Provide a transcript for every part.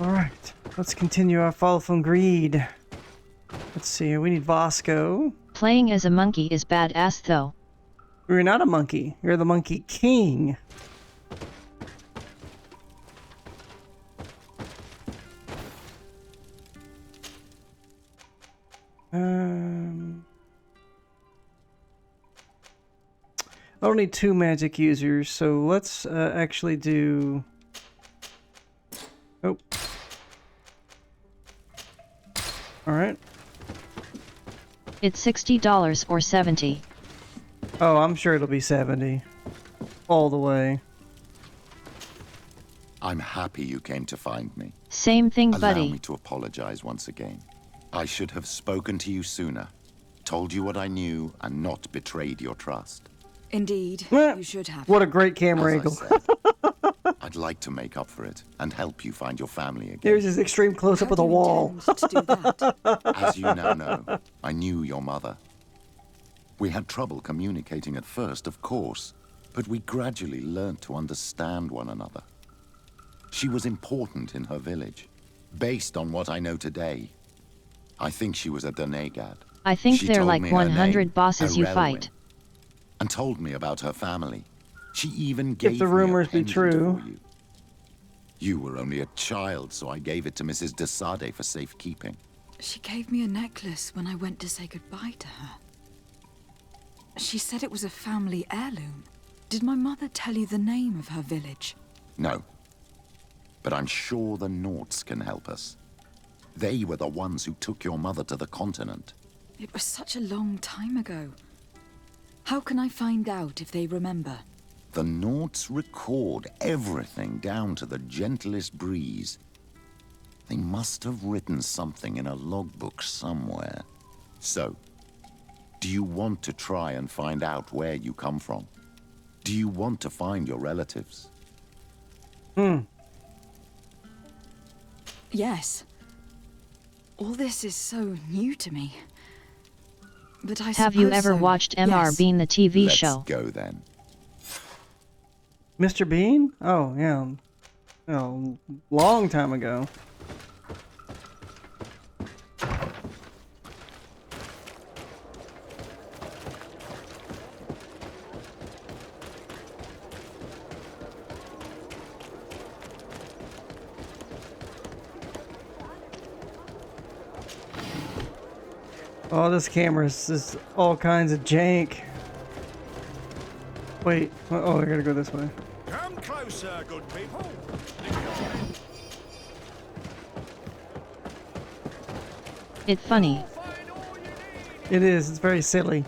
Alright, let's continue our fall from greed. Let's see, we need Vasco. Playing as a monkey is badass though. You're not a monkey, you're the Monkey King. I don't need 2 magic users, so let's actually do... Oh. Alright. It's $60 or $70. Oh, I'm sure it'll be 70. All the way. I'm happy you came to find me. Same thing, buddy. Allow me to apologize once again. I should have spoken to you sooner, told you what I knew, and not betrayed your trust. Indeed, you should have. What a great camera angle. I'd like to make up for it and help you find your family again. There's this extreme close-up of the wall. To do that? As you now know, I knew your mother. We had trouble communicating at first, of course, but we gradually learned to understand one another. She was important in her village. Based on what I know today, I think she was a Donegad. I think She they're told like me her 100 name, bosses you Arelwyn, fight. and told me about her family. She even gave If the me a rumors be pendant true. for you. You were only a child, so I gave it to Mrs. de Sade for safekeeping. She gave me a necklace when I went to say goodbye to her. She said it was a family heirloom. Did my mother tell you the name of her village? No. But I'm sure the Norts can help us. They were the ones who took your mother to the continent. It was such a long time ago. How can I find out if they remember? The Norts record everything down to the gentlest breeze. They must have written something in a logbook somewhere. So, do you want to try and find out where you come from? Do you want to find your relatives? Yes. All this is so new to me. But I Have you suppose ever so. watched MR Yes. Bean the TV Let's show? go then. Mr. Bean? Oh, yeah. Oh, long time ago. Oh, this camera's just all kinds of jank. Wait. Oh, I gotta go this way. Come closer, good people. It's funny. It is. It's very silly.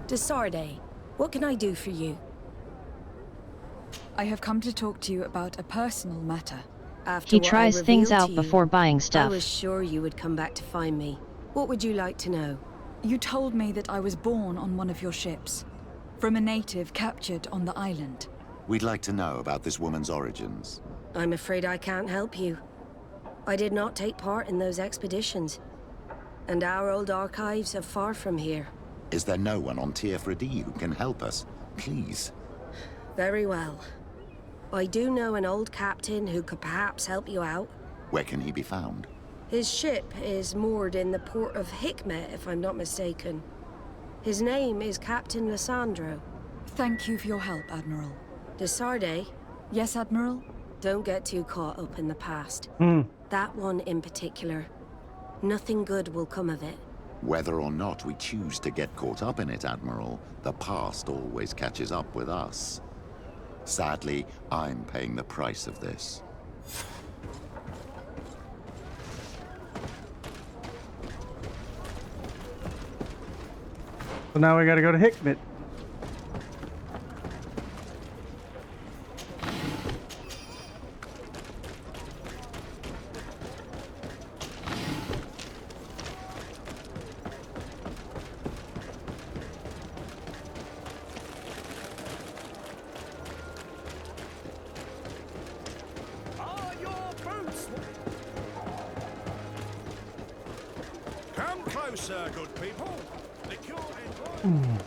Desarde, what can I do for you? I have come to talk to you about a personal matter. After He what I tries things revealed out to you, before buying I stuff. was sure you would come back to find me. What would you like to know? You told me that I was born on one of your ships, from a native captured on the island. We'd like to know about this woman's origins. I'm afraid I can't help you. I did not take part in those expeditions, and our old archives are far from here. Is there no one on Tier 3D who can help us? Please. Very well. I do know an old captain who could perhaps help you out. Where can he be found? His ship is moored in the port of Hikmet, if I'm not mistaken. His name is Captain Lissandro. Thank you for your help, Admiral. Desarde, Yes, Admiral? don't get too caught up in the past. Hmm. That one in particular. Nothing good will come of it. Whether or not we choose to get caught up in it, Admiral, the past always catches up with us. Sadly, I'm paying the price of this. So now we gotta go to Hikmet. Are your boots? closer, good people. The cure is...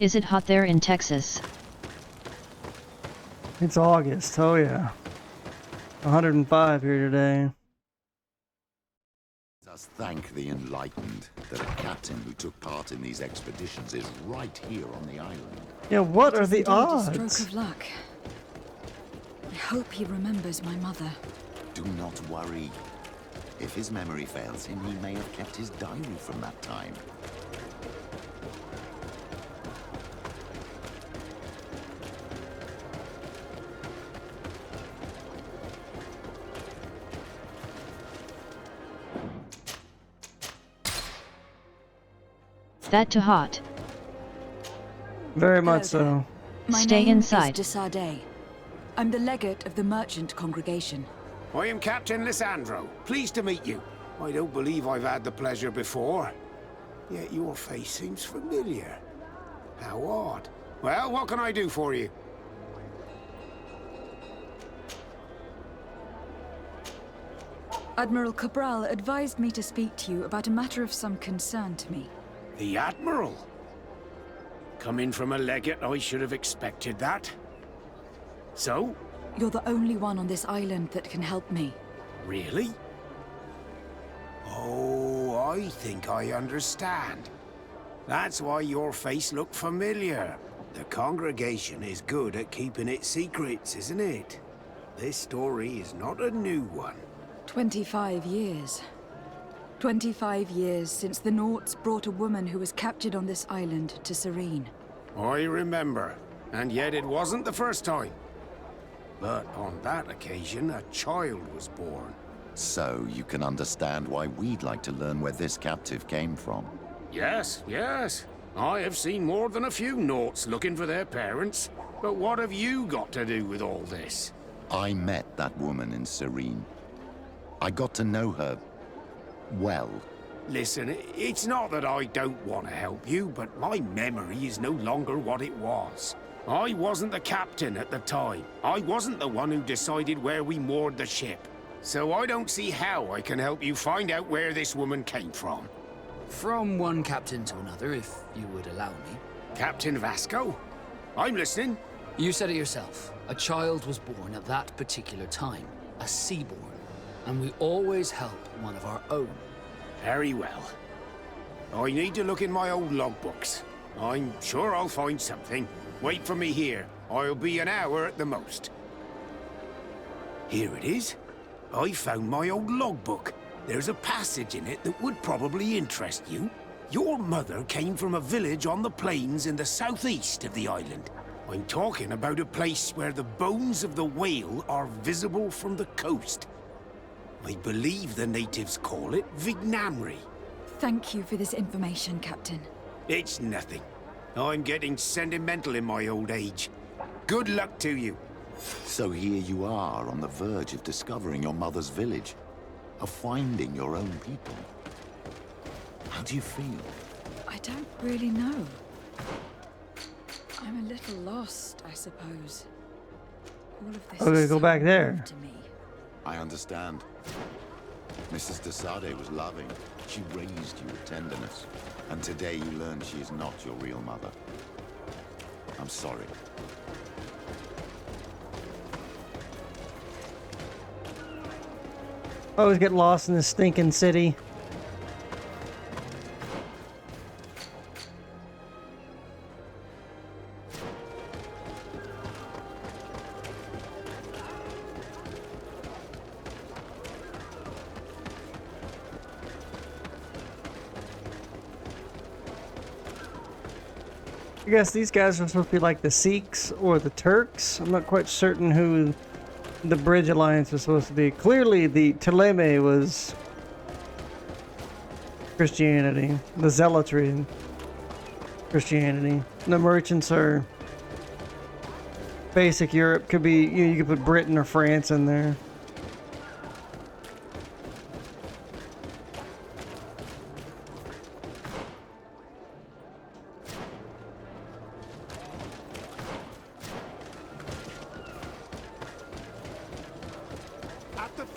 Is it hot there in Texas? It's August, oh yeah. 105 here today. Let us thank the enlightened that a captain who took part in these expeditions is right here on the island. Yeah, what are the Indeed, a stroke odds? of luck. I hope he remembers my mother. Do not worry. If his memory fails him, he may have kept his diary from that time. That too hot. Very much Hello so. My Stay name inside. is de Sardet. I'm the legate of the merchant congregation. I am Captain Lissandro. Pleased to meet you. I don't believe I've had the pleasure before. Yet your face seems familiar. How odd. Well, what can I do for you? Admiral Cabral advised me to speak to you about a matter of some concern to me. The Admiral? Coming from a legate, I should have expected that. So? You're the only one on this island that can help me. Really? Oh, I think I understand. That's why your face looked familiar. The congregation is good at keeping its secrets, isn't it? This story is not a new one. 25 years. 25 years since the Nauts brought a woman who was captured on this island to Serene. I remember, and yet it wasn't the first time. But on that occasion, a child was born. So you can understand why we'd like to learn where this captive came from. Yes, yes. I have seen more than a few Nauts looking for their parents. But what have you got to do with all this? I met that woman in Serene. I got to know her well. Listen, it's not that I don't want to help you, but my memory is no longer what it was. I wasn't the captain at the time. I wasn't the one who decided where we moored the ship. So I don't see how I can help you find out where this woman came from. From one captain to another, if you would allow me. Captain Vasco? I'm listening. You said it yourself. A child was born at that particular time. A seaborn. And we always help one of our own. Very well. I need to look in my old logbooks. I'm sure I'll find something. Wait for me here. I'll be an hour at the most. Here it is. I found my old logbook. There's a passage in it that would probably interest you. Your mother came from a village on the plains in the southeast of the island. I'm talking about a place where the bones of the whale are visible from the coast. I believe the natives call it Vignamri. Thank you for this information, Captain. It's nothing. I'm getting sentimental in my old age. Good luck to you. So here you are on the verge of discovering your mother's village, of finding your own people. How do you feel? I don't really know. I'm a little lost, I suppose. All of this Okay, is go so back there. new to me. I understand. Mrs. de Sade was loving. She raised you with tenderness. And today you learn she is not your real mother. I'm sorry. I always get lost in this stinking city. I guess these guys are supposed to be like the Sikhs or the Turks. I'm not quite certain who the Bridge Alliance was supposed to be. Clearly, the Ptolemy was Christianity. The Zealotry, Christianity. The merchants are basic Europe. Could be, you could put Britain or France in there.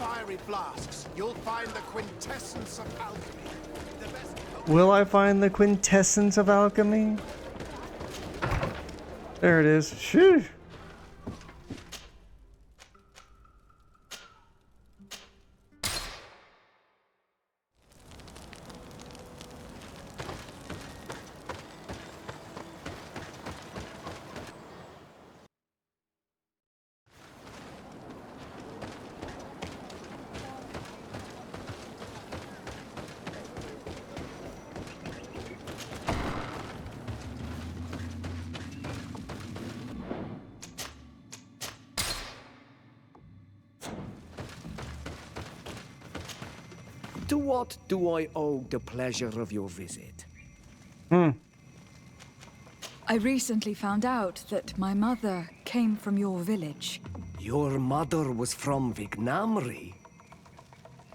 fiery flasks, you'll find the quintessence of alchemy. The best... Will I find the quintessence of alchemy? There it is. Shoo! To what do I owe the pleasure of your visit? I recently found out that my mother came from your village. Your mother was from Vignamri.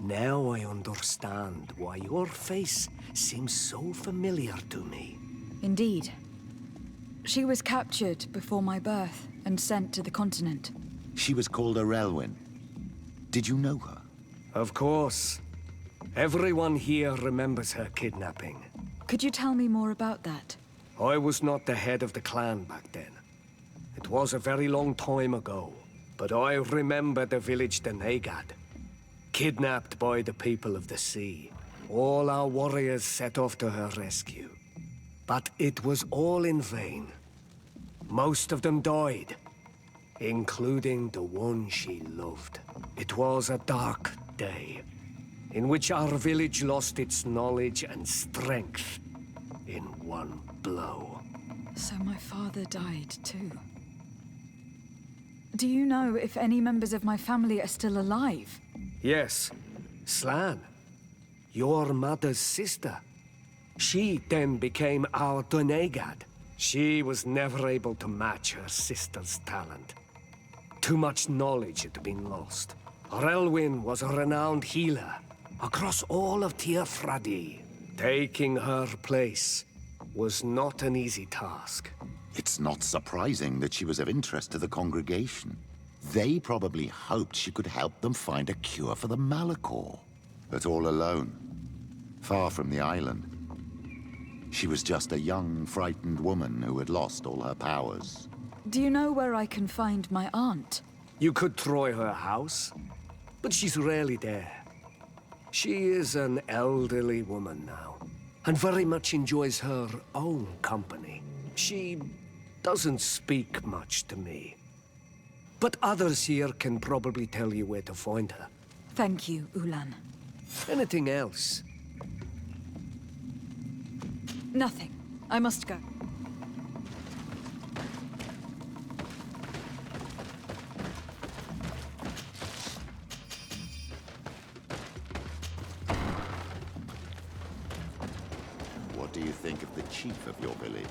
Now I understand why your face seems so familiar to me. Indeed. She was captured before my birth and sent to the continent. She was called Arelwyn. Did you know her? Of course. Everyone here remembers her kidnapping. Could you tell me more about that? I was not the head of the clan back then. It was a very long time ago. But I remember the village Denegad. Kidnapped by the people of the sea. All our warriors set off to her rescue. But it was all in vain. Most of them died. Including the one she loved. It was a dark day. In which our village lost its knowledge and strength in one blow. So my father died too. Do you know if any members of my family are still alive? Yes, Slan. Your mother's sister. She then became our Donegad. She was never able to match her sister's talent. Too much knowledge had been lost. Relwyn was a renowned healer across all of Tearfradi. Taking her place was not an easy task. It's not surprising that she was of interest to the congregation. They probably hoped she could help them find a cure for the Malachor. But all alone, far from the island. She was just a young, frightened woman who had lost all her powers. Do you know where I can find my aunt? You could try her house, but she's rarely there. She is an elderly woman now, and very much enjoys her own company. She doesn't speak much to me. But others here can probably tell you where to find her. Thank you, Ulan. Anything else? Nothing. I must go. What do you think of the chief of your village?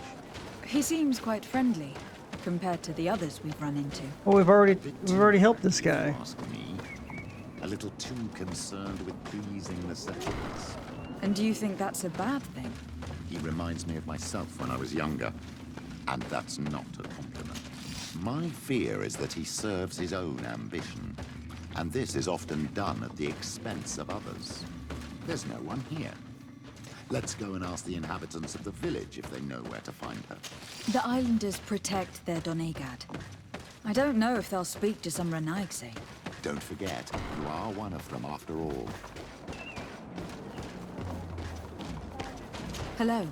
He seems quite friendly, compared to the others we've run into. Well, we've already helped this guy. Ask me. A little too concerned with pleasing the settlers. And do you think that's a bad thing? He reminds me of myself when I was younger. And that's not a compliment. My fear is that he serves his own ambition. And this is often done at the expense of others. There's no one here. Let's go and ask the inhabitants of the village if they know where to find her. The islanders protect their Donegad. I don't know if they'll speak to some Renaigse. Don't forget, you are one of them after all. Hello.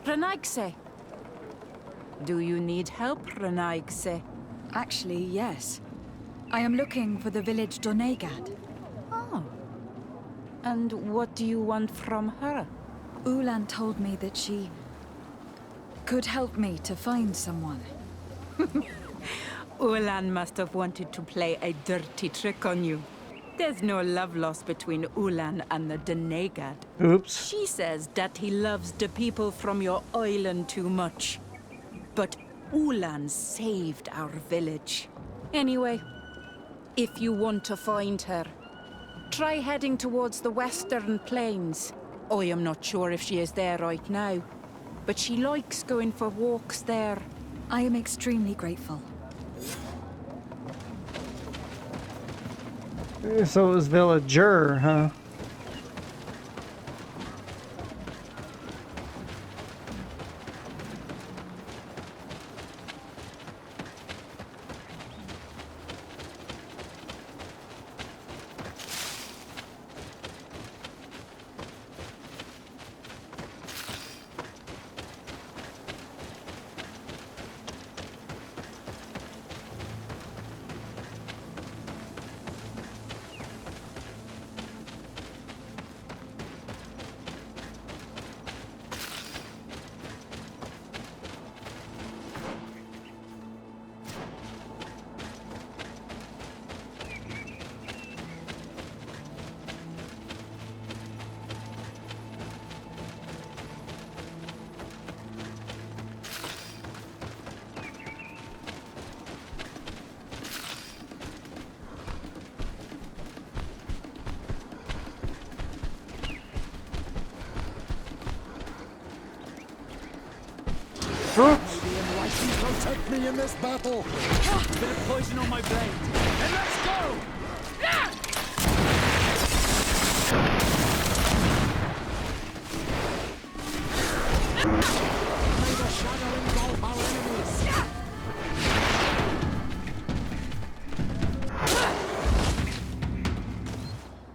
Renaigse. Do you need help, Renaigse? Actually, yes. I am looking for the village Donegad. Oh. And what do you want from her? Ulan told me that she could help me to find someone. Ulan must have wanted to play a dirty trick on you. There's no love lost between Ulan and the Donegad. Oops. She says that he loves the people from your island too much. But Ulan saved our village. Anyway, if you want to find her, try heading towards the western plains. I am not sure if she is there right now, but she likes going for walks there. I am extremely grateful. So it was villager, huh? Maybe Ryzen protect me in this battle. Bit of poison on my blade. And let's go! May the shadow engulf our enemies.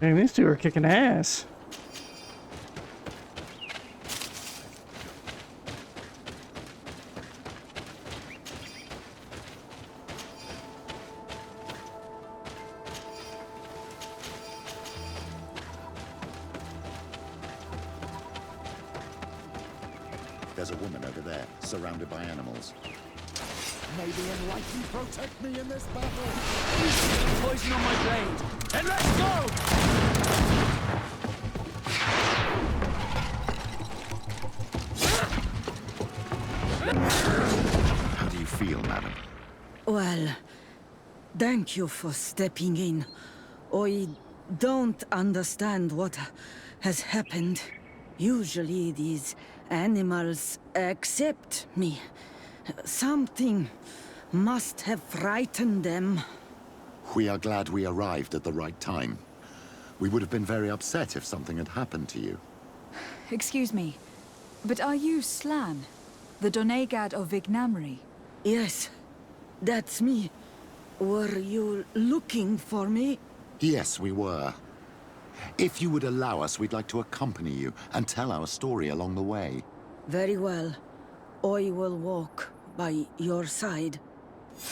Man, these two are kicking ass. There's a woman over there, surrounded by animals. May the Enlightened protect me in this battle. Poison on my blade. And let's go! How do you feel, madam? Well, thank you for stepping in. I don't understand what has happened. Usually these animals accept me. Something must have frightened them. We are glad we arrived at the right time. We would have been very upset if something had happened to you. Excuse me, but are you Slan? The Donegad of Vignamri? Yes, that's me. Were you looking for me? Yes, we were. If you would allow us, we'd like to accompany you and tell our story along the way. Very well. I will walk by your side.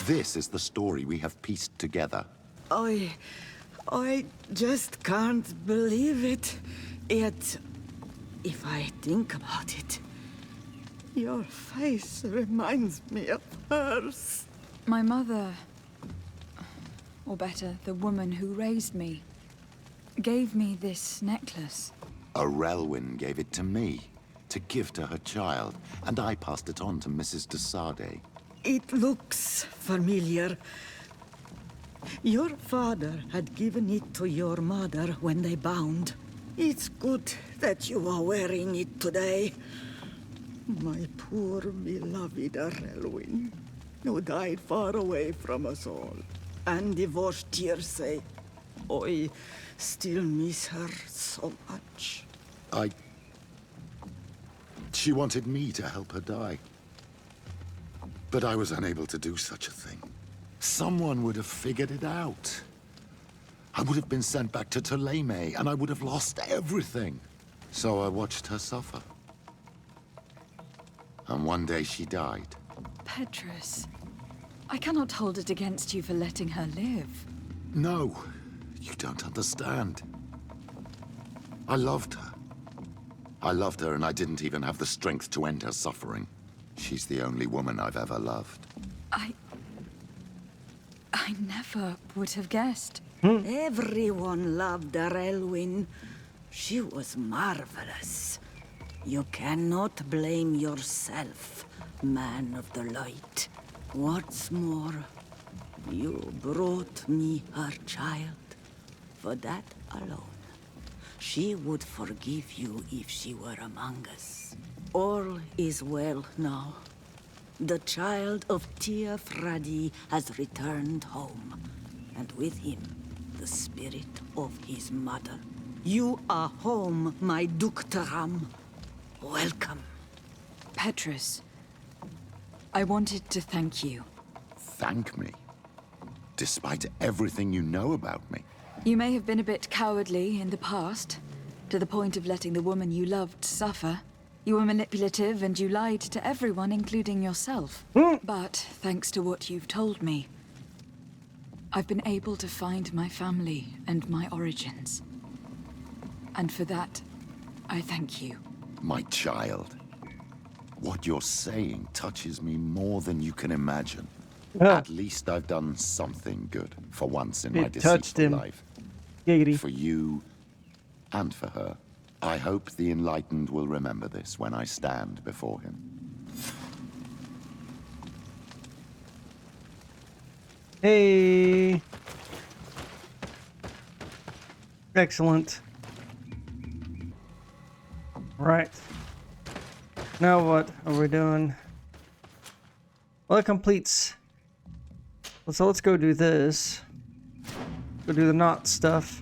This is the story we have pieced together. I just can't believe it. Yet, if I think about it, your face reminds me of hers. My mother, or better, the woman who raised me, gave me this necklace. A Relwyn gave it to me, to give to her child, and I passed it on to Mrs. de Sade. It looks familiar. Your father had given it to your mother when they bound. It's good that you are wearing it today. My poor beloved Relwyn, who died far away from us all, and divorced Tirce. I still miss her so much. She wanted me to help her die. But I was unable to do such a thing. Someone would have figured it out. I would have been sent back to Ptolemy, and I would have lost everything. So I watched her suffer. And one day she died. Petrus, I cannot hold it against you for letting her live. No, you don't understand. I loved her. I loved her, and I didn't even have the strength to end her suffering. She's the only woman I've ever loved. I never would have guessed. Everyone loved Relwyn. She was marvelous. You cannot blame yourself, man of the light. What's more, you brought me her child. For that alone, she would forgive you if she were among us. All is well now. The child of Tia Fradi has returned home, and with him, the spirit of his mother. You are home, my Ductaram. Welcome. Petrus, I wanted to thank you. Thank me? Despite everything you know about me? You may have been a bit cowardly in the past, to the point of letting the woman you loved suffer. You were manipulative and you lied to everyone, including yourself. But thanks to what you've told me, I've been able to find my family and my origins. And for that, I thank you. My child. What you're saying touches me more than you can imagine. At least I've done something good for once in my deceitful life. Giggity. For you and for her. I hope the Enlightened will remember this when I stand before him. Hey. Excellent. Right. Now what are we doing? Well, it completes. So let's go do this. Go do the knot stuff.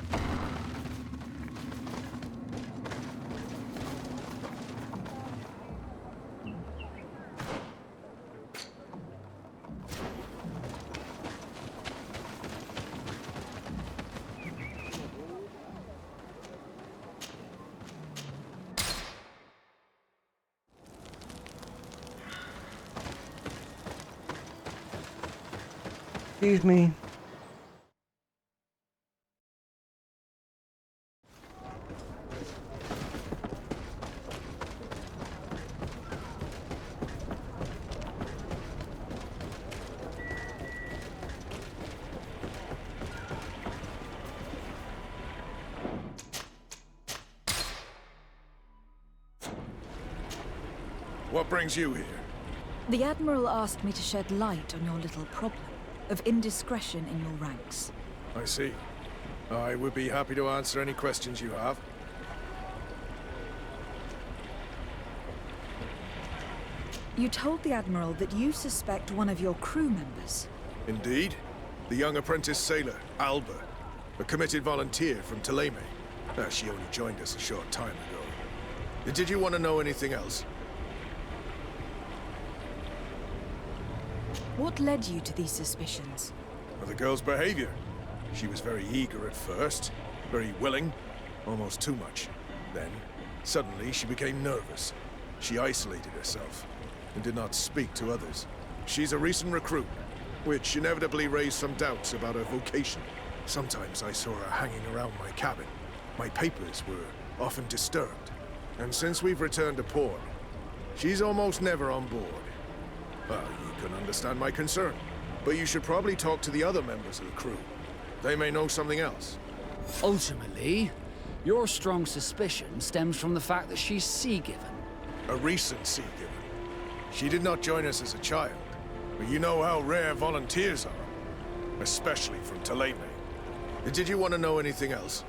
Excuse me. What brings you here? The Admiral asked me to shed light on your little problem of indiscretion in your ranks. I see. I would be happy to answer any questions you have. You told the Admiral that you suspect one of your crew members. Indeed. The young apprentice sailor, Alba. A committed volunteer from Ptolemy. She only joined us a short time ago. Did you want to know anything else? What led you to these suspicions? Well, the girl's behavior. She was very eager at first, very willing, almost too much. Then, suddenly, she became nervous. She isolated herself and did not speak to others. She's a recent recruit, which inevitably raised some doubts about her vocation. Sometimes I saw her hanging around my cabin. My papers were often disturbed. And since we've returned to port, she's almost never on board. Well, you can understand my concern, but you should probably talk to the other members of the crew. They may know something else. Ultimately, your strong suspicion stems from the fact that she's sea-given. A recent sea-given. She did not join us as a child, but you know how rare volunteers are, especially from Ptolemy. Did you want to know anything else?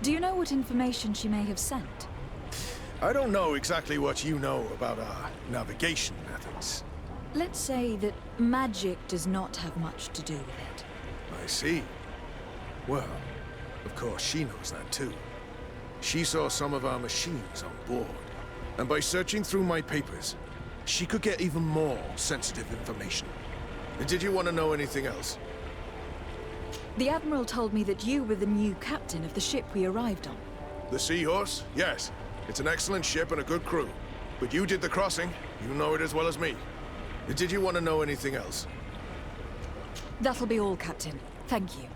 Do you know what information she may have sent? I don't know exactly what you know about our navigation methods. Let's say that magic does not have much to do with it. I see. Well, of course she knows that too. She saw some of our machines on board, and by searching through my papers, she could get even more sensitive information. Did you want to know anything else? The Admiral told me that you were the new captain of the ship we arrived on. The Seahorse? Yes. It's an excellent ship and a good crew. But you did the crossing. You know it as well as me. Did you want to know anything else? That'll be all, Captain. Thank you.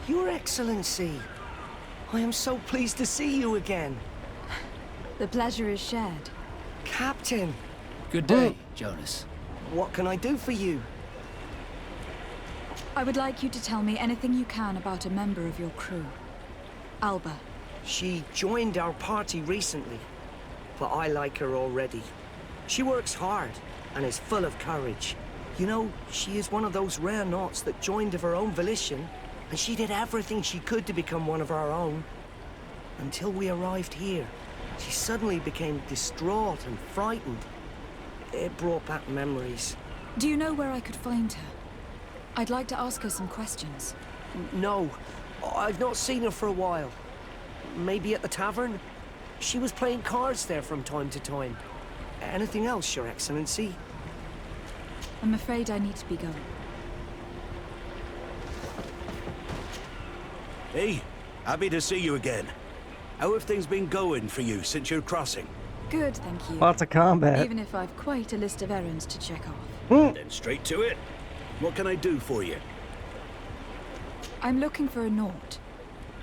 Your Excellency, I am so pleased to see you again. The pleasure is shared. Captain! Good day, Jonas. What can I do for you? I would like you to tell me anything you can about a member of your crew. Alba. She joined our party recently, but I like her already. She works hard and is full of courage. You know, she is one of those rare knots that joined of her own volition, and she did everything she could to become one of our own. Until we arrived here, she suddenly became distraught and frightened. It brought back memories. Do you know where I could find her? I'd like to ask her some questions. No, I've not seen her for a while. Maybe at the tavern? She was playing cards there from time to time. Anything else, Your Excellency? I'm afraid I need to be going. Hey, happy to see you again. How have things been going for you since your crossing? Good, thank you. Lots of combat. Even if I've quite a list of errands to check off. Then straight to it. What can I do for you? I'm looking for a Naut.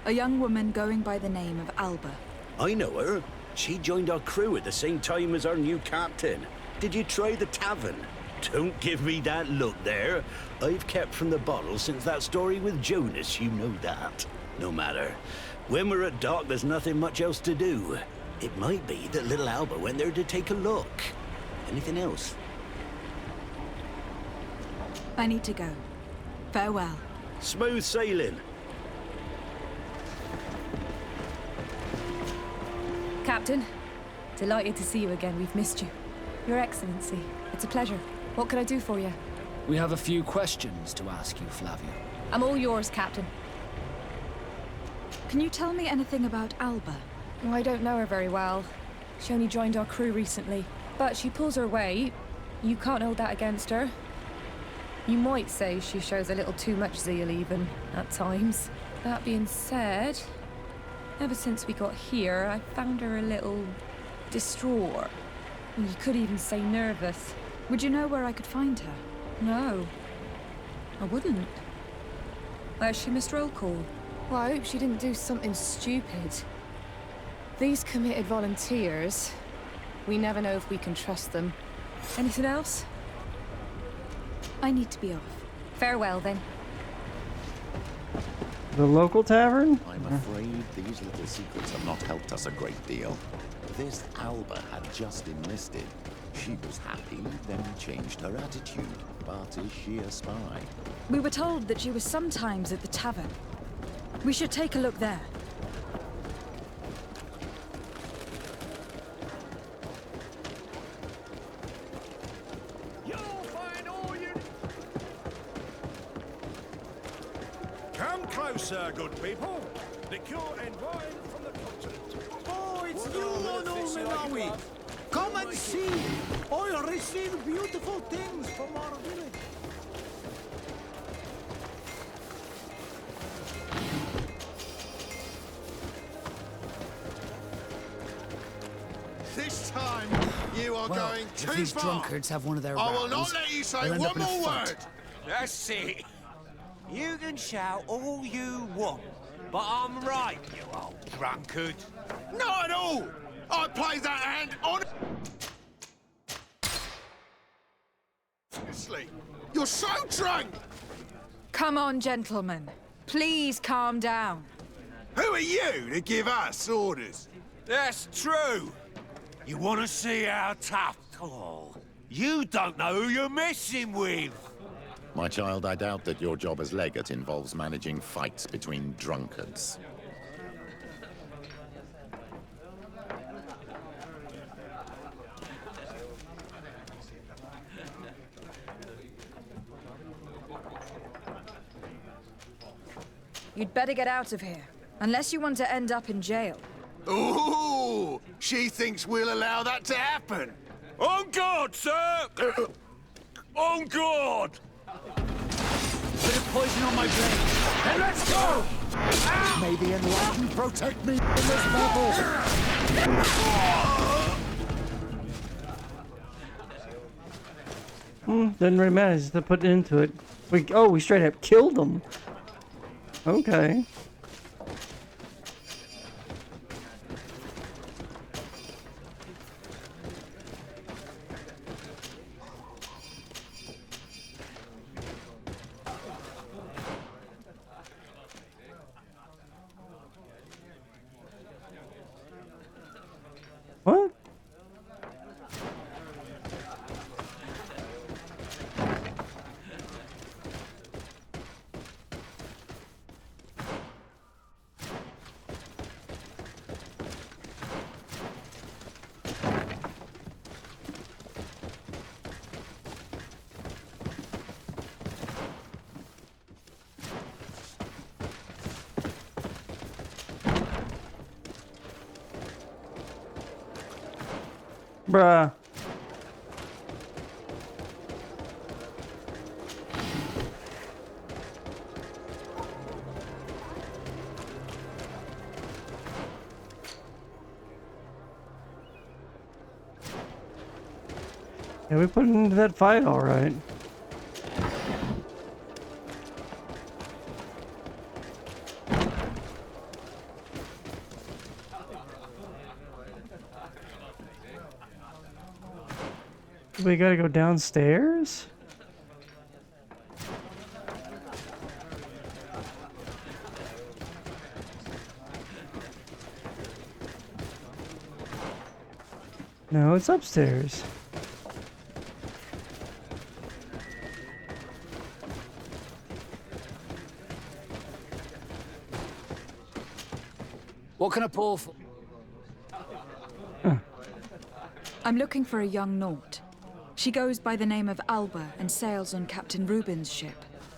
A young woman going by the name of Alba. I know her. She joined our crew at the same time as our new captain. Did you try the tavern? Don't give me that look there. I've kept from the bottle since that story with Jonas, you know that. No matter. When we're at dock, there's nothing much else to do. It might be that little Alba went there to take a look. Anything else? I need to go. Farewell. Smooth sailing. Captain, delighted to see you again. We've missed you. Your Excellency, it's a pleasure. What can I do for you? We have a few questions to ask you, Flavia. I'm all yours, Captain. Can you tell me anything about Alba? I don't know her very well. She only joined our crew recently. But she pulls her weight. You can't hold that against her. You might say she shows a little too much zeal even, at times. That being said, ever since we got here, I found her a little distraught. You could even say nervous. Would you know where I could find her? No, I wouldn't. Where's she missed roll call? Well, I hope she didn't do something stupid. These committed volunteers, we never know if we can trust them. Anything else? I need to be off. Farewell, then. The local tavern? I'm afraid these little secrets have not helped us a great deal. This Alba had just enlisted. She was happy, then changed her attitude. But is she a spy? We were told that she was sometimes at the tavern. We should take a look there. You'll find all you... Come closer, good people. Liqueur and wine from the continent. Oh, it's you, Onominawi. Come and see. I receive beautiful things from our village. This time, you are going too far. If these drunkards have one of their I will rows, not let you say they'll end one up in a more fight. word. That's it. You can shout all you want, but I'm right, you old drunkard. Not at all. I played that hand on... Honestly, you're so drunk. Come on, gentlemen. Please calm down. Who are you to give us orders? That's true. You want to see how tough? Oh, you don't know who you're messing with. My child, I doubt that your job as legate involves managing fights between drunkards. You'd better get out of here. Unless you want to end up in jail. Ooh, she thinks we'll allow that to happen. On guard, sir! On guard! Bit of poison on my blade. And let's go! May the Enlightened protect me in this battle. Didn't really manage to put into it. We straight up killed them. Okay. What? Bruh. Yeah, we put it into that fight all right. We gotta go downstairs? No, it's upstairs. What can I pour for? I'm looking for a young Naut. She goes by the name of Alba and sails on Captain Reuben's ship.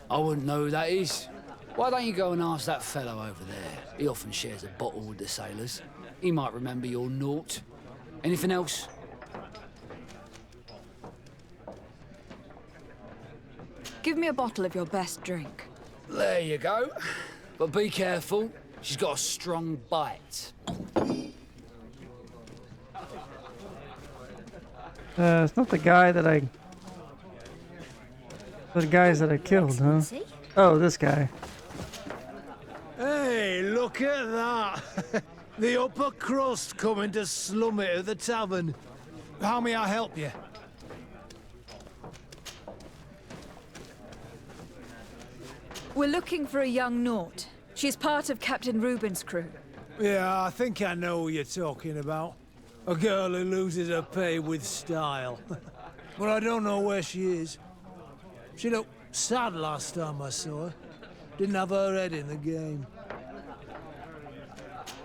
I wouldn't know who that is. Why don't you go and ask that fellow over there? He often shares a bottle with the sailors. He might remember your Naut. Anything else? Give me a bottle of your best drink. There you go. But be careful. She's got a strong bite. It's not the guy that I... The guys that I killed, huh? Oh, this guy. Hey, look at that! The upper crust coming to slum it at the tavern. How may I help you? We're looking for a young Naut. She's part of Captain Reuben's crew. Yeah, I think I know who you're talking about. A girl who loses her pay with style. But I don't know where she is. She looked sad last time I saw her. Didn't have her head in the game.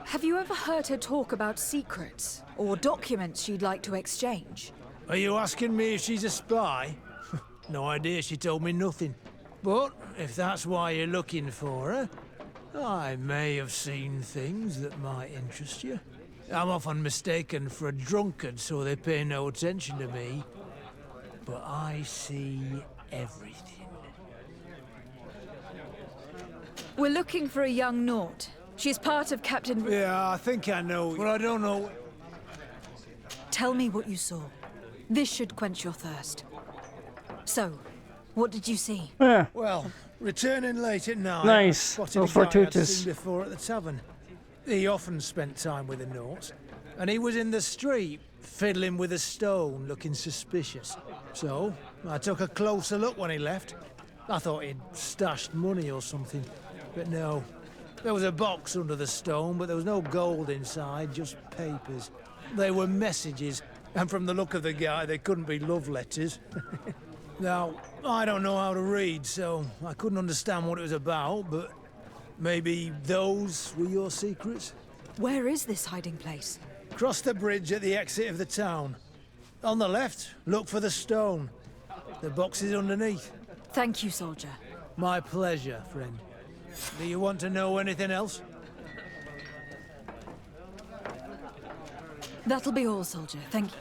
Have you ever heard her talk about secrets or documents she'd like to exchange? Are you asking me if she's a spy? No idea, she told me nothing. But if that's why you're looking for her, I may have seen things that might interest you. I'm often mistaken for a drunkard, so they pay no attention to me. But I see everything. We're looking for a young Naut. She's part of Captain... Yeah, I think I know, but I don't know... Tell me what you saw. This should quench your thirst. So, what did you see? Yeah. Well, returning late at night, Nice. I spotted So a guy I'd fortuitous. seen before at the tavern. He often spent time with the Nauts, and he was in the street, fiddling with a stone, looking suspicious. So, I took a closer look when he left. I thought he'd stashed money or something, but no. There was a box under the stone, but there was no gold inside, just papers. They were messages, and from the look of the guy, they couldn't be love letters. Now, I don't know how to read, so I couldn't understand what it was about, but maybe those were your secrets? Where is this hiding place? Cross the bridge at the exit of the town. On the left, look for the stone. The box is underneath. Thank you, soldier. My pleasure, friend. Do you want to know anything else? That'll be all, soldier. Thank you.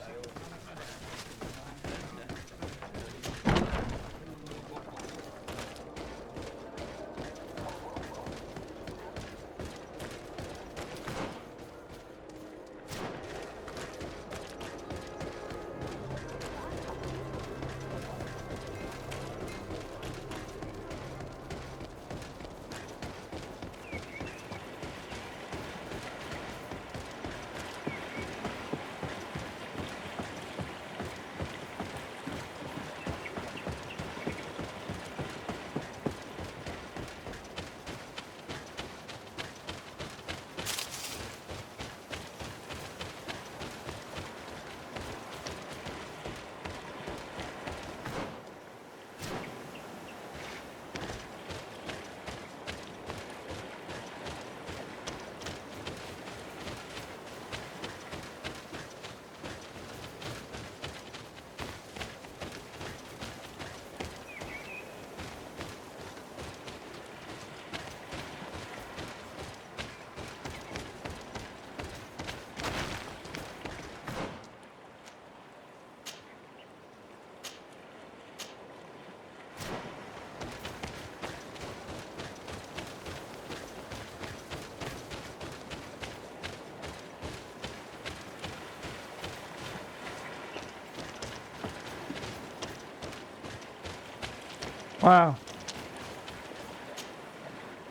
Wow.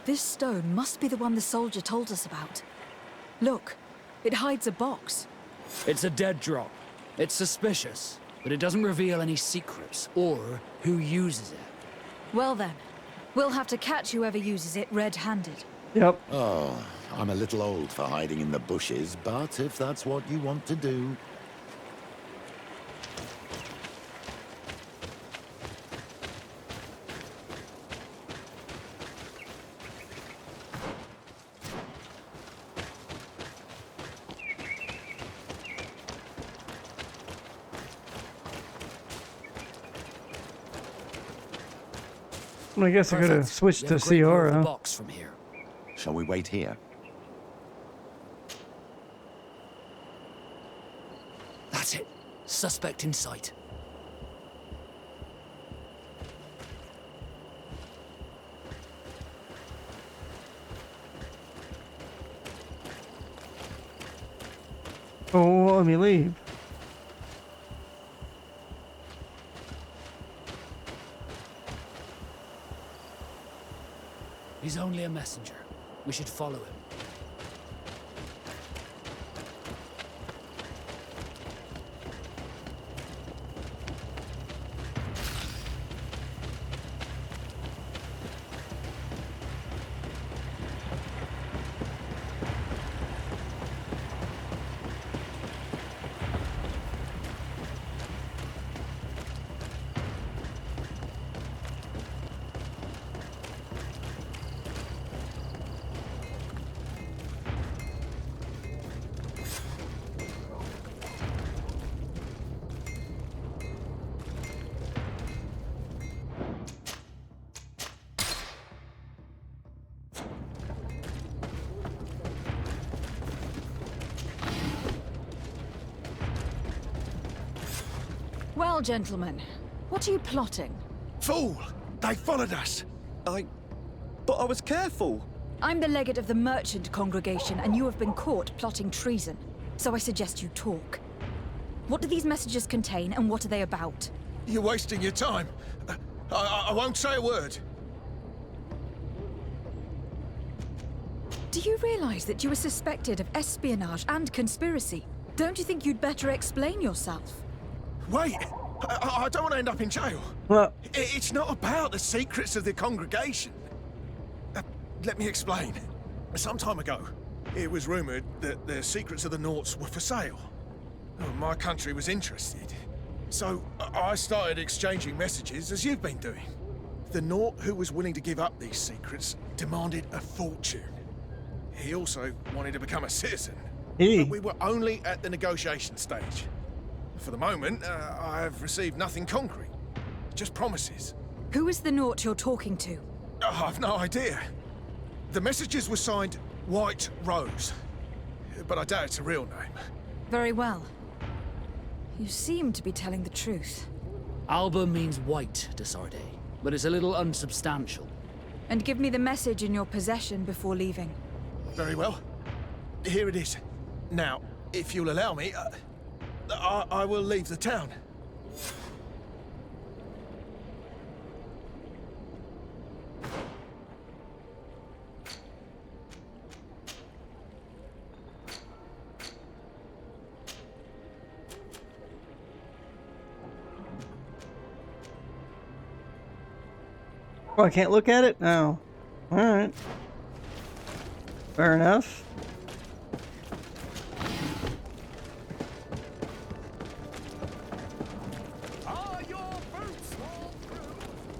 This stone must be the one the soldier told us about. Look, it hides a box. It's a dead drop. It's suspicious, but it doesn't reveal any secrets or who uses it. Well then, we'll have to catch whoever uses it red-handed. Yep. Oh, I'm a little old for hiding in the bushes, but if that's what you want to do... I guess I could have switched to We have a great view of the Ciora. box from here. Shall we wait here? That's it. Suspect in sight. Oh, let me leave. He's only a messenger. We should follow him. Well, gentlemen, what are you plotting? Fool! They followed us! But I was careful. I'm the legate of the merchant congregation, and you have been caught plotting treason. So I suggest you talk. What do these messages contain, and what are they about? You're wasting your time. I won't say a word. Do you realize that you are suspected of espionage and conspiracy? Don't you think you'd better explain yourself? Wait! I don't want to end up in jail. What? It's not about the secrets of the congregation. Let me explain. Some time ago, it was rumored that the secrets of the Naughts were for sale. My country was interested. So I started exchanging messages as you've been doing. The Naught who was willing to give up these secrets demanded a fortune. He also wanted to become a citizen. But we were only at the negotiation stage. For the moment, I have received nothing concrete. Just promises. Who is the Naught you're talking to? I've no idea. The messages were signed White Rose. But I doubt it's a real name. Very well. You seem to be telling the truth. Alba means white to Sarde, but it's a little unsubstantial. And give me the message in your possession before leaving. Very well. Here it is. Now, if you'll allow me, I will leave the town. Oh, I can't look at it? No. Alright. Fair enough.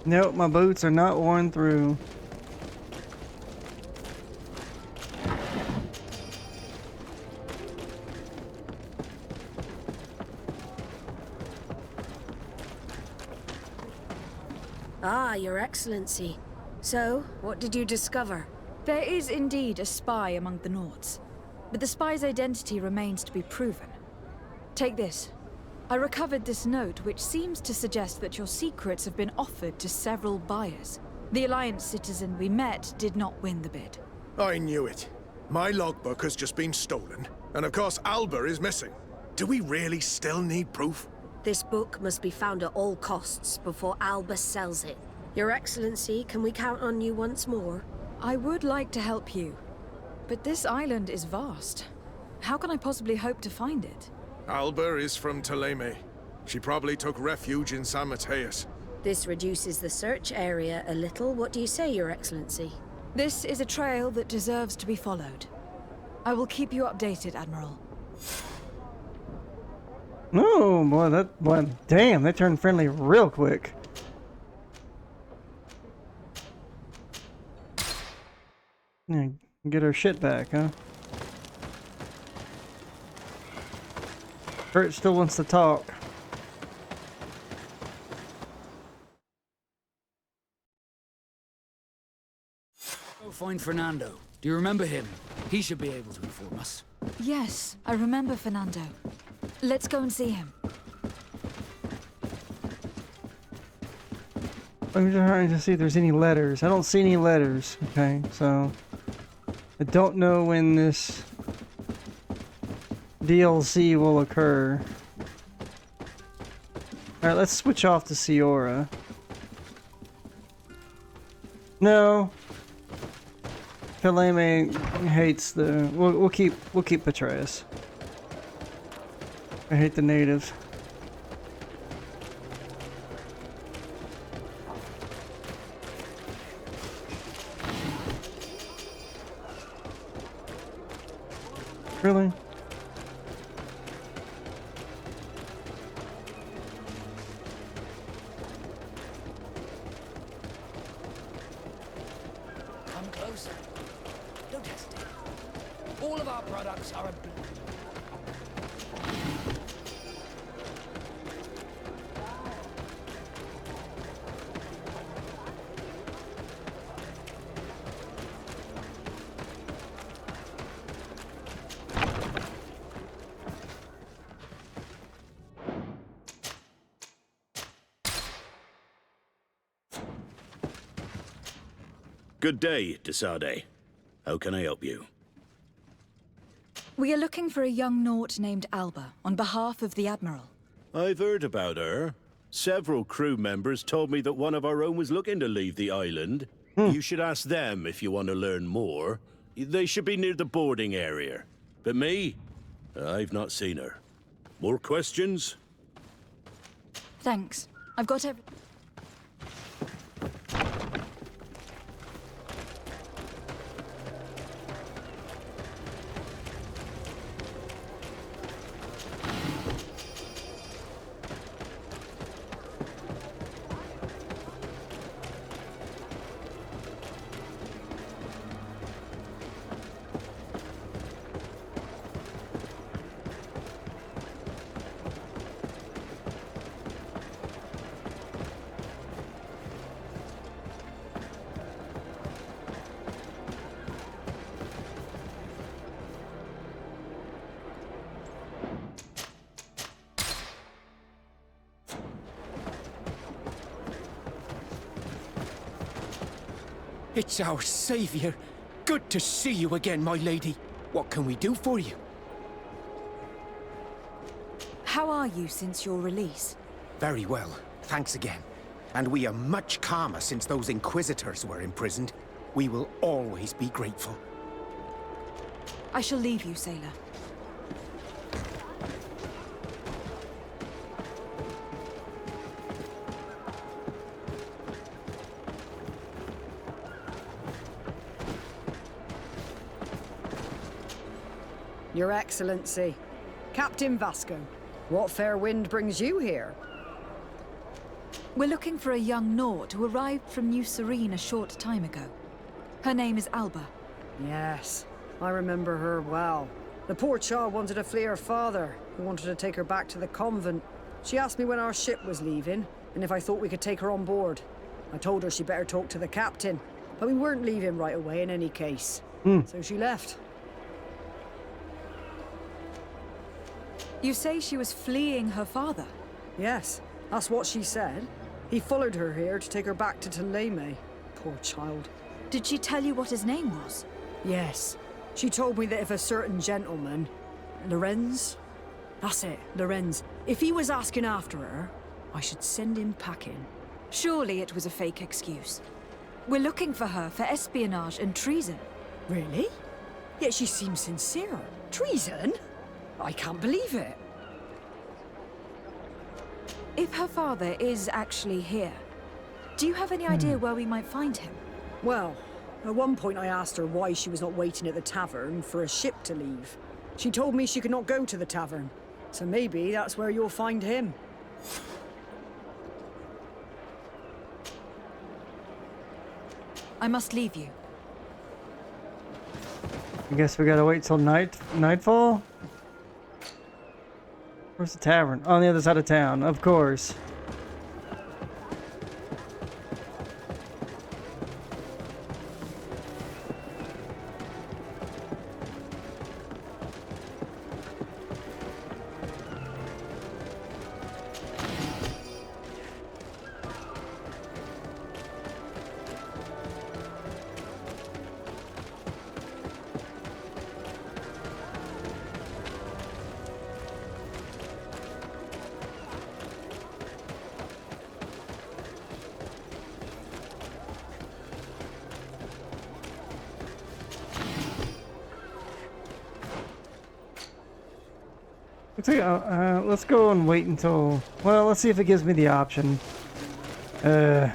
Nope, my boots are not worn through. Ah, Your Excellency. So, what did you discover? There is indeed a spy among the Naughts, but the spy's identity remains to be proven. Take this. I recovered this note, which seems to suggest that your secrets have been offered to several buyers. The Alliance citizen we met did not win the bid. I knew it. My logbook has just been stolen, and of course Alba is missing. Do we really still need proof? This book must be found at all costs before Alba sells it. Your Excellency, can we count on you once more? I would like to help you, but this island is vast. How can I possibly hope to find it? Alba is from Teleme. She probably took refuge in San Mateus. This reduces the search area a little. What do you say, Your Excellency? This is a trail that deserves to be followed. I will keep you updated, Admiral. Oh, boy, damn, they turned friendly real quick. Yeah, get our shit back, huh? Kurt still wants to talk. Go find Fernando. Do you remember him? He should be able to inform us. Yes, I remember Fernando. Let's go and see him. I'm just trying to see if there's any letters. I don't see any letters. Okay, so I don't know when this DLC will occur. Alright, let's switch off to Ciora. No. Teleme hates the... We'll keep Petraeus. I hate the natives. Really? Come closer. Don't hesitate. All of our products are a... Good day, Desade. How can I help you? We are looking for a young Naut named Alba, on behalf of the Admiral. I've heard about her. Several crew members told me that one of our own was looking to leave the island. You should ask them if you want to learn more. They should be near the boarding area. But me? I've not seen her. More questions? Thanks. I've got every... It's our savior. Good to see you again, my lady. What can we do for you? How are you since your release? Very well. Thanks again. And we are much calmer since those Inquisitors were imprisoned. We will always be grateful. I shall leave you, sailor. Your Excellency, Captain Vasco, what fair wind brings you here? We're looking for a young Naut who arrived from New Serene a short time ago. Her name is Alba. Yes, I remember her well. The poor child wanted to flee her father, who wanted to take her back to the convent. She asked me when our ship was leaving, and if I thought we could take her on board. I told her she'd better talk to the captain, but we weren't leaving right away in any case. So she left. You say she was fleeing her father? Yes, that's what she said. He followed her here to take her back to Teleme. Poor child. Did she tell you what his name was? Yes. She told me that if a certain gentleman... Lorenz? That's it, Lorenz. If he was asking after her, I should send him packing. Surely it was a fake excuse. We're looking for her for espionage and treason. Really? Yet she seems sincere. Treason? I can't believe it. If her father is actually here, do you have any idea where we might find him? Well, at one point I asked her why she was not waiting at the tavern for a ship to leave. She told me she could not go to the tavern, so maybe that's where you'll find him. I must leave you. I guess we gotta wait till nightfall? Where's the tavern? On the other side of town, of course. Looks like, let's go and wait until... Well, let's see if it gives me the option. Can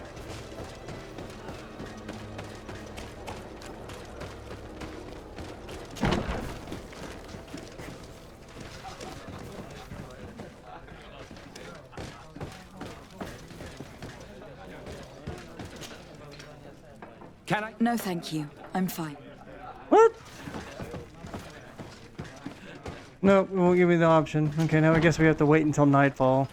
I? No, thank you. I'm fine. What? Nope, it won't give me the option. Okay, now I guess we have to wait until nightfall.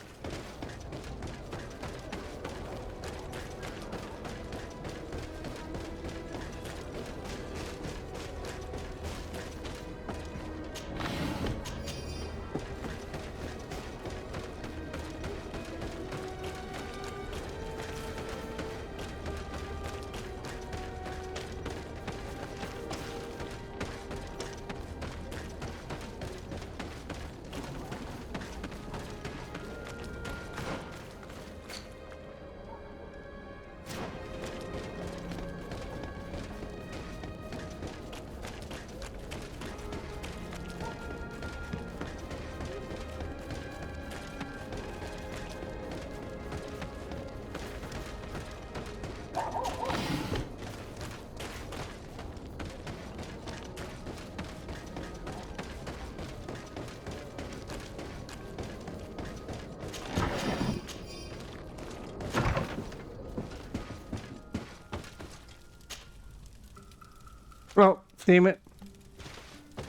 Oh, damn it.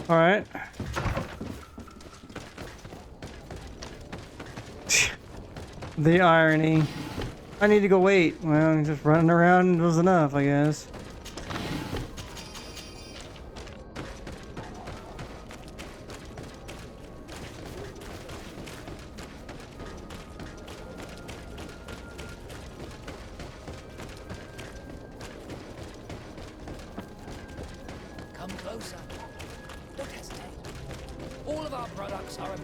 Alright. The irony. I need to go wait. Well, just running around was enough, I guess. Come closer. Don't hesitate. All of our products are a...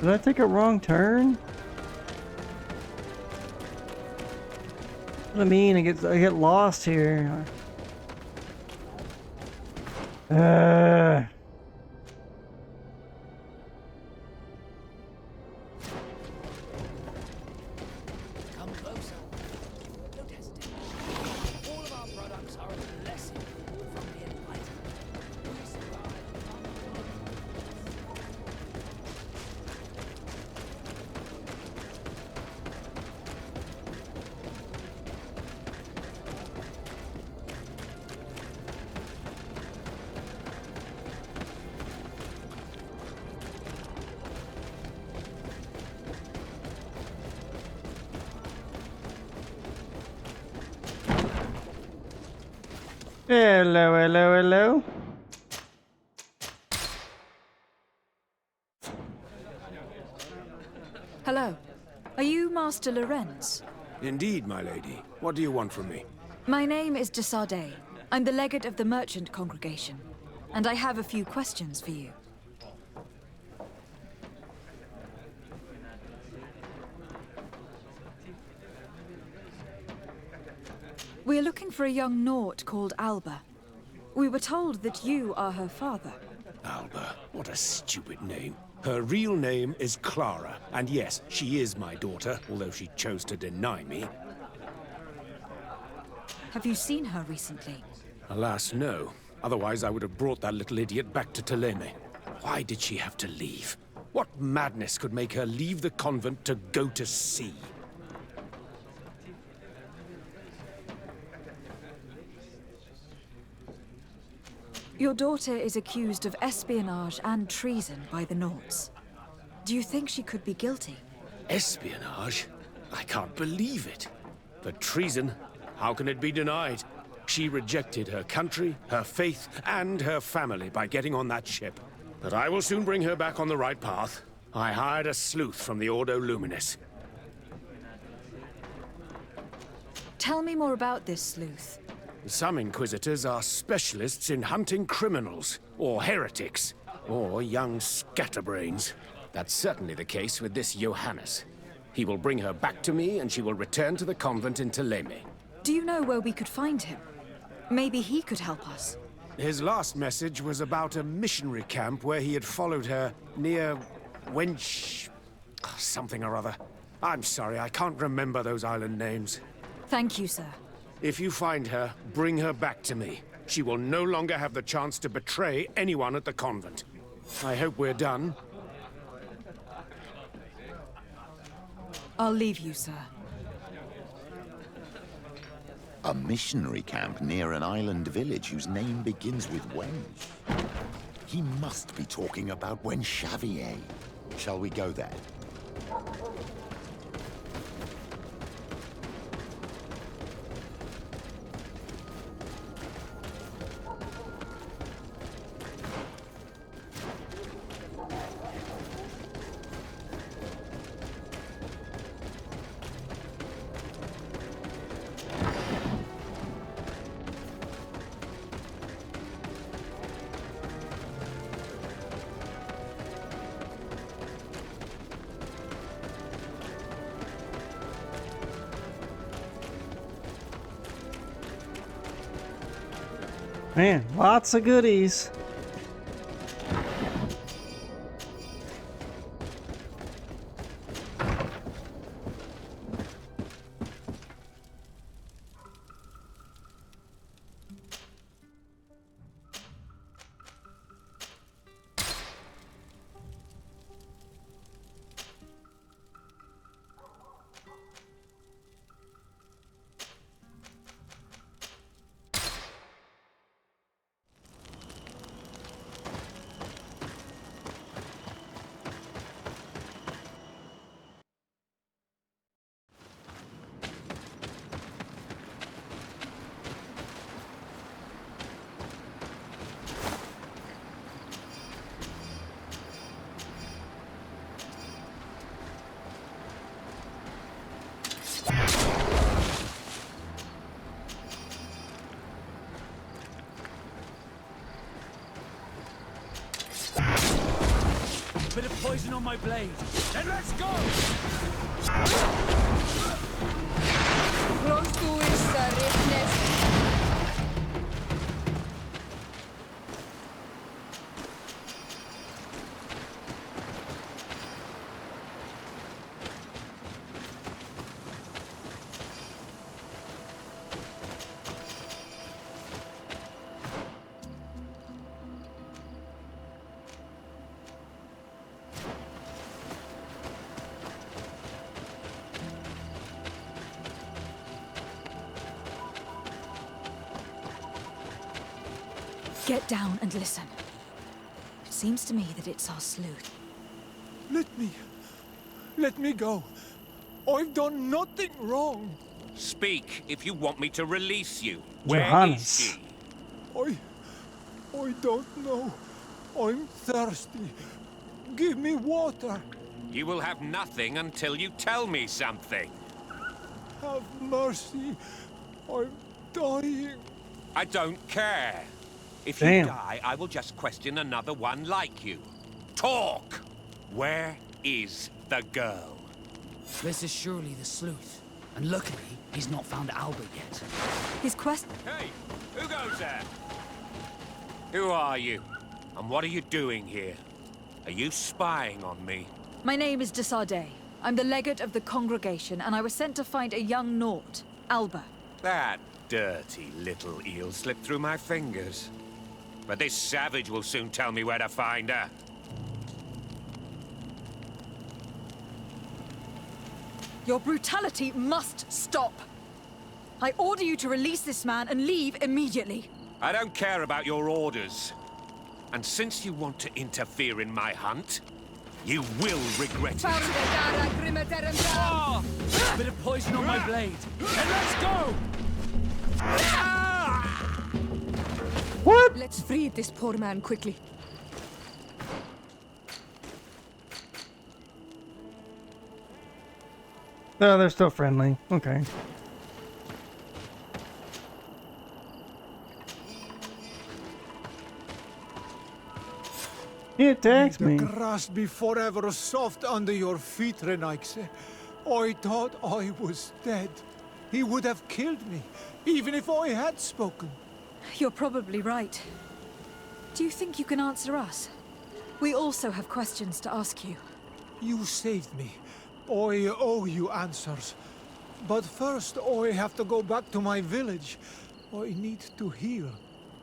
Did I take a wrong turn? What do I mean? I get lost here. Come closer. Don't hesitate. All of our products are a blessing from the Enlightened. We survive. Hello, hello, hello. Hello. Are you Master Lorenz? Indeed, my lady. What do you want from me? My name is de Sardet. I'm the legate of the merchant congregation, and I have a few questions for you. We're looking for a young Naut called Alba. We were told that you are her father. Alba, what a stupid name. Her real name is Clara, and yes, she is my daughter, although she chose to deny me. Have you seen her recently? Alas, no. Otherwise, I would have brought that little idiot back to Theleme. Why did she have to leave? What madness could make her leave the convent to go to sea? Your daughter is accused of espionage and treason by the Nauts. Do you think she could be guilty? Espionage? I can't believe it. But treason? How can it be denied? She rejected her country, her faith, and her family by getting on that ship. But I will soon bring her back on the right path. I hired a sleuth from the Ordo Luminis. Tell me more about this sleuth. Some Inquisitors are specialists in hunting criminals, or heretics, or young scatterbrains. That's certainly the case with this Johannes. He will bring her back to me, and she will return to the convent in Theleme. Do you know where we could find him? Maybe he could help us. His last message was about a missionary camp where he had followed her near Wench... something or other. I'm sorry, I can't remember those island names. Thank you, sir. If you find her, bring her back to me. She will no longer have the chance to betray anyone at the convent. I hope we're done. I'll leave you, sir. A missionary camp near an island village whose name begins with Wench. He must be talking about Wenchavier. Shall we go there? Man, lots of goodies. Bit of poison on my blade. Then let's go! Close to it, sir. Get down and listen. It seems to me that it's our sleuth. Let me go. I've done nothing wrong. Speak if you want me to release you. Where Johannes. is she? I don't know. I'm thirsty. Give me water. You will have nothing until you tell me something. Have mercy. I'm dying. I don't care. If Damn. you die, I will just question another one like you. Talk! Where is the girl? This is surely the sleuth. And luckily, he's not found Albert yet. His quest... Hey, who goes there? Who are you? And what are you doing here? Are you spying on me? My name is Desardet. I'm the legate of the congregation, and I was sent to find a young Naut, Alba. That dirty little eel slipped through my fingers. But this savage will soon tell me where to find her. Your brutality must stop. I order you to release this man and leave immediately. I don't care about your orders. And since you want to interfere in my hunt, you will regret it. Oh! Bit of poison on my blade. And let's go! What? Let's free this poor man quickly. No, they're still friendly. Okay. He attacks me. The grass be forever soft under your feet, Renaix. I thought I was dead. He would have killed me, even if I had spoken. You're probably right. Do you think you can answer us? We also have questions to ask you. You saved me. I owe you answers. But first, I have to go back to my village. I need to heal.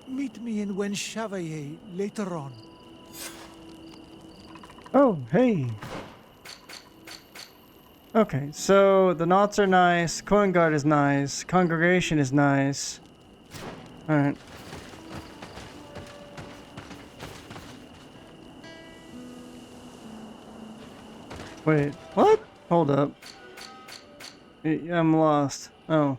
Meet me in Wen Chevalier later on. Oh, hey. Okay, so the knots are nice, Coin Guard is nice, Congregation is nice. Alright. Wait, what? Hold up. I'm lost. Oh.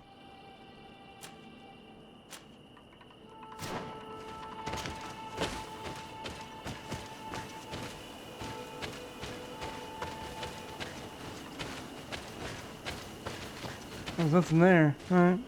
There's nothing there. Alright.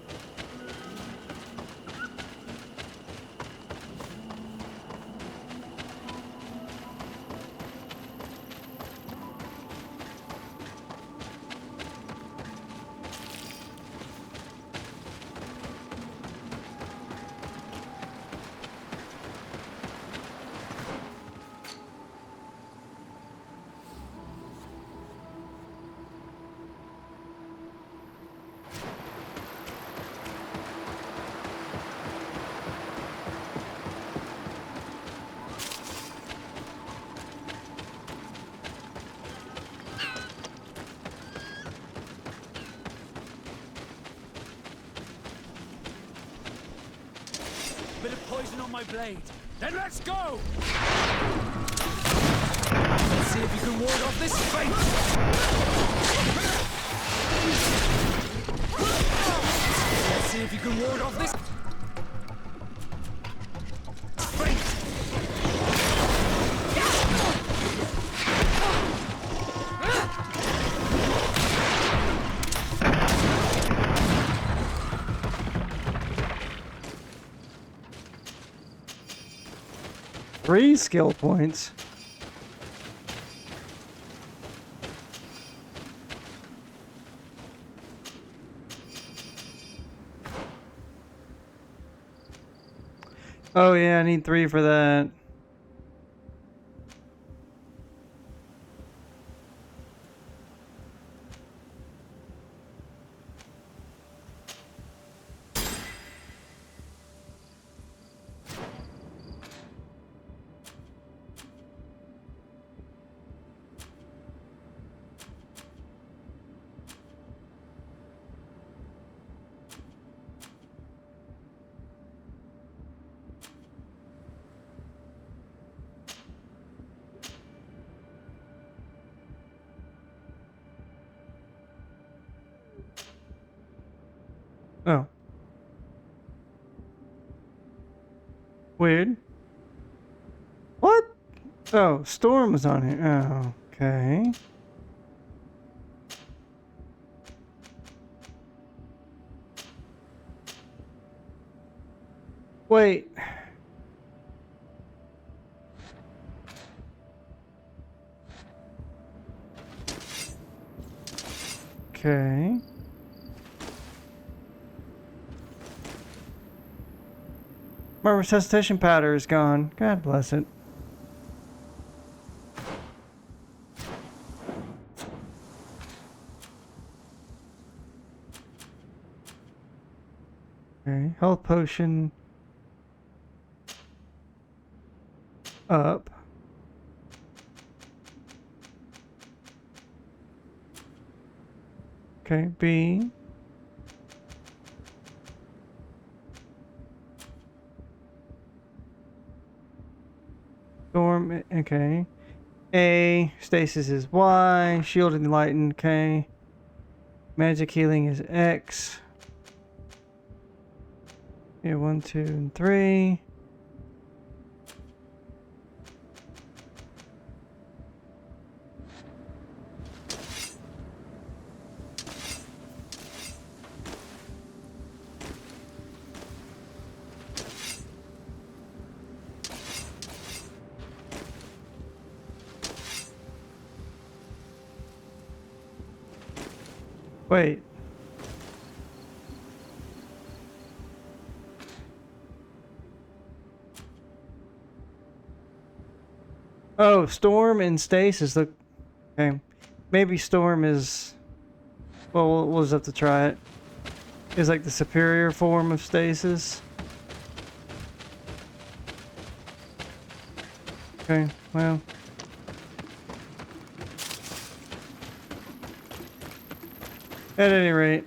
Bit of poison on my blade. Then let's go! Let's see if you can ward off this fate! Let's see if you can ward off this fate! Three skill points. Oh yeah, I need 3 for that. Oh. Weird. What? Oh, Storm was on here. Oh, okay. Wait. Okay. My resuscitation powder is gone. God bless it. Okay, health potion up. Okay, B. Storm, okay. A, stasis is Y, shield and enlightened, okay. Magic healing is X. Okay, 1, 2, and 3. Wait. Oh, Storm and Stasis look... Okay. Maybe Storm is... Well, we'll just have to try it. Is like the superior form of Stasis. Okay, well... At any rate...